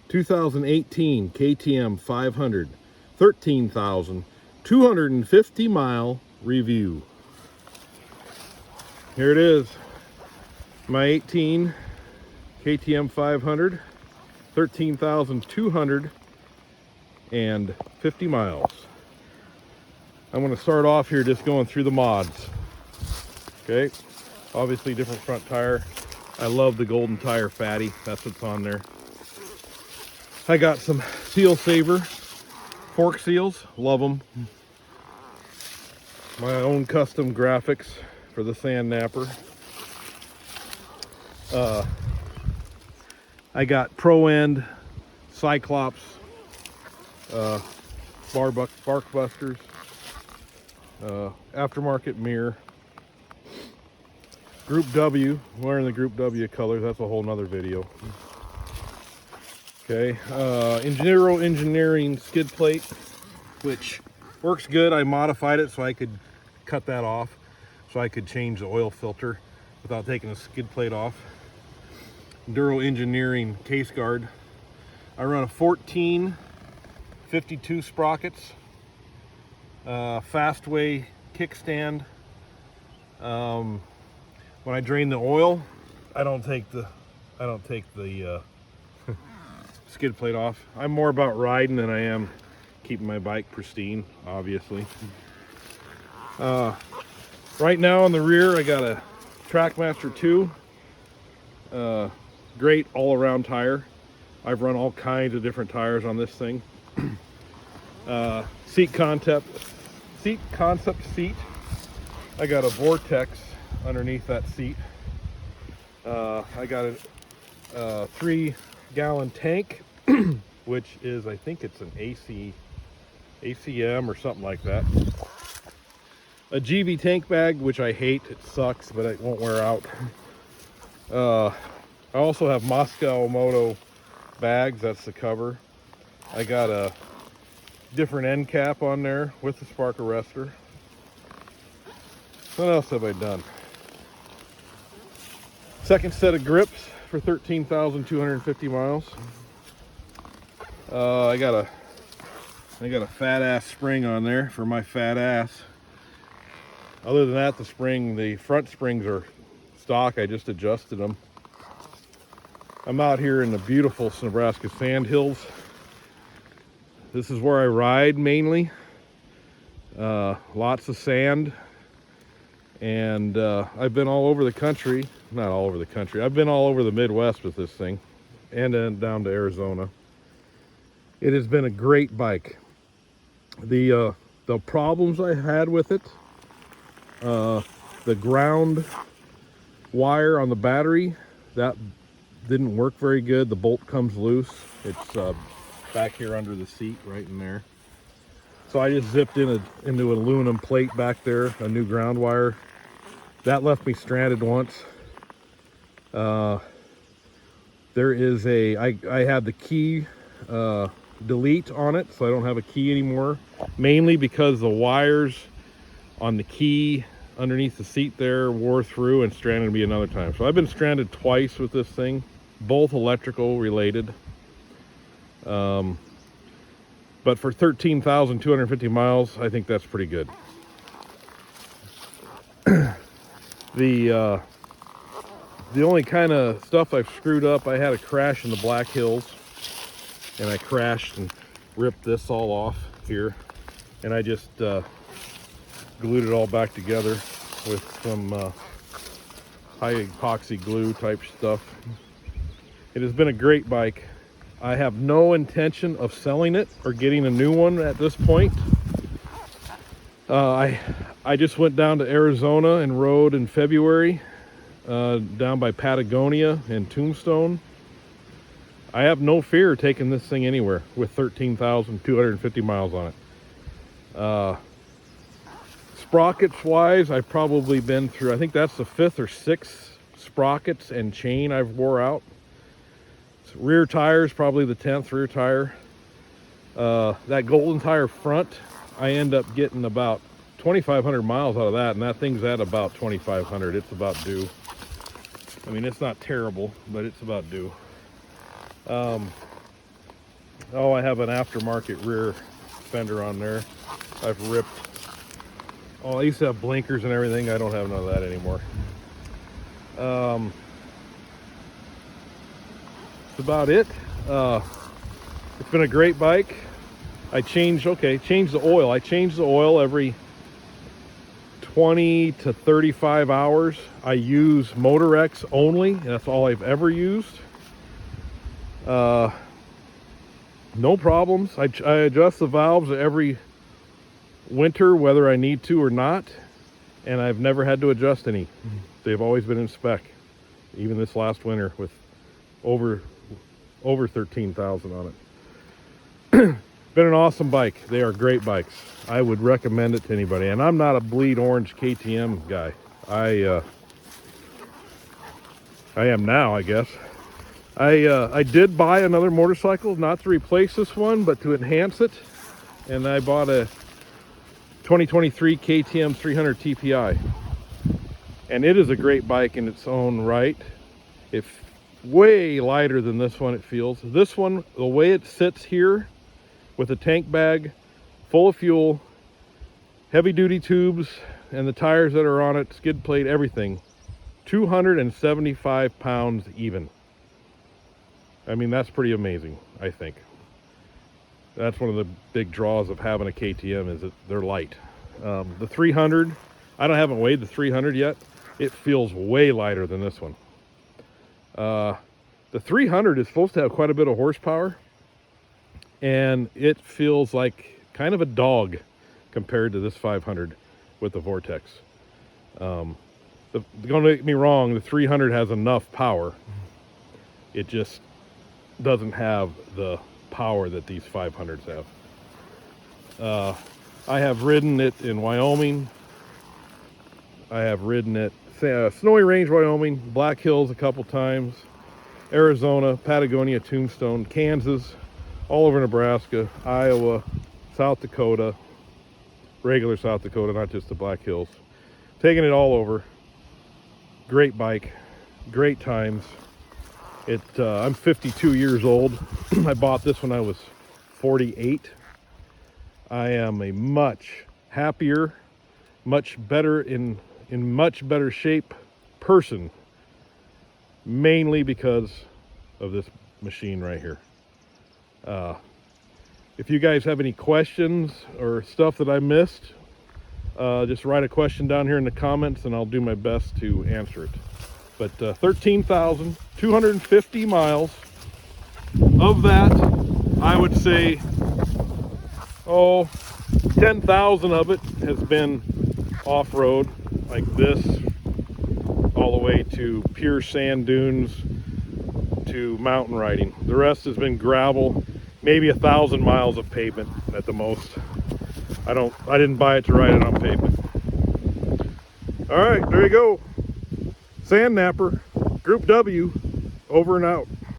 2018 KTM 500, 13,250 mile review. Here it is, my 18 KTM 500, 13,250 miles. I'm going to start off here just going through the mods. Okay, obviously different front tire. I love the golden tire fatty, that's what's on there. I got some seal saver fork seals, love them. My own custom graphics for the Sandnapper. I got Pro End, Cyclops, bark busters, aftermarket mirror. Group W, wearing the Group W colors, that's a whole nother video. Okay, engineering skid plate, which works good. I modified it so I could cut that off, so I could change the oil filter without taking the skid plate off. Duro Engineering case guard. I run a 14 52 sprockets, Fastway kickstand. When I drain the oil, I don't take the skid plate off. I'm more about riding than I am keeping my bike pristine, obviously. Right now on the rear, I got a Trackmaster 2. Great all-around tire. I've run all kinds of different tires on this thing. Seat concept seat. I got a Vortex underneath that seat. I got a 3-gallon tank, which is, I think it's an ACM or something like that. A GV tank bag, which I hate. It sucks, but it won't wear out. I also have Moscow Moto bags. That's the cover. I got a different end cap on there with the spark arrestor. What else have I done? Second set of grips for 13,250 miles. I got a fat ass spring on there for my fat ass. Other than that, the front springs are stock. I just adjusted them. I'm out here in the beautiful Nebraska sand hills. This is where I ride mainly. Lots of sand. And I've been all over the country. Not all over the country. I've been all over the Midwest with this thing. And then down to Arizona. It has been a great bike. The problems I had with it, the ground wire on the battery, that didn't work very good. The bolt comes loose. It's back here under the seat, right in there. So I just zipped into an aluminum plate back there, a new ground wire. That left me stranded once. There is I have the key delete on it, so I don't have a key anymore. Mainly because the wires on the key underneath the seat there wore through and stranded me another time. So I've been stranded twice with this thing, both electrical related. But for 13,250 miles, I think that's pretty good. The only kind of stuff I've screwed up, I had a crash in the Black Hills, and I crashed and ripped this all off here, and I just glued it all back together with some high epoxy glue type stuff. It has been a great bike. I have no intention of selling it or getting a new one at this point. I just went down to Arizona and rode in February down by Patagonia and Tombstone. I have no fear taking this thing anywhere with 13,250 miles on it. Sprockets wise, I've probably been through, I think that's the 5th or 6th sprockets and chain I've wore out. Rear tires, probably the 10th rear tire. That golden tire front, I end up getting about 2,500 miles out of that, and that thing's at about 2,500. It's about due. I mean, it's not terrible, but it's about due. Oh, I have an aftermarket rear fender on there. I've ripped. Oh, I used to have blinkers and everything. I don't have none of that anymore. That's about it. It's been a great bike. I changed the oil. I change the oil every 20 to 35 hours. I use Motorex only. That's all I've ever used. No problems. I adjust the valves every winter, whether I need to or not, and I've never had to adjust any. They've always been in spec, even this last winter with over 13,000 on it. Been an awesome bike. They are great bikes. I would recommend it to anybody. And I'm not a bleed orange KTM guy. I am now, I guess. I did buy another motorcycle, not to replace this one, but to enhance it. And I bought a 2023 KTM 300 TPI. And it is a great bike in its own right. It's way lighter than this one, it feels. This one, the way it sits here with a tank bag full of fuel, heavy duty tubes, and the tires that are on it, skid plate, everything, 275 pounds even. I mean, that's pretty amazing, I think. That's one of the big draws of having a KTM, is that they're light. The 300, I haven't weighed the 300 yet. It feels way lighter than this one. The 300 is supposed to have quite a bit of horsepower, and it feels like kind of a dog compared to this 500 with the Vortex. Don't get me wrong, the 300 has enough power. It just doesn't have the power that these 500s have. I have ridden it in Wyoming. I have ridden it Snowy Range, Wyoming, Black Hills a couple times, Arizona, Patagonia, Tombstone, Kansas, all over Nebraska, Iowa, South Dakota, regular South Dakota, not just the Black Hills. Taking it all over. Great bike, great times. I'm 52 years old. I bought this when I was 48. I am a much happier, much better in much better shape person, mainly because of this machine right here. If you guys have any questions or stuff that I missed, just write a question down here in the comments and I'll do my best to answer it. But 13,250 miles. Of that, I would say, 10,000 of it has been off-road, like this, all the way to pure sand dunes to mountain riding. The rest has been gravel, maybe 1,000 miles of pavement at the most. I didn't buy it to ride it on pavement. All right, there you go. Sandnapper, Group W, over and out.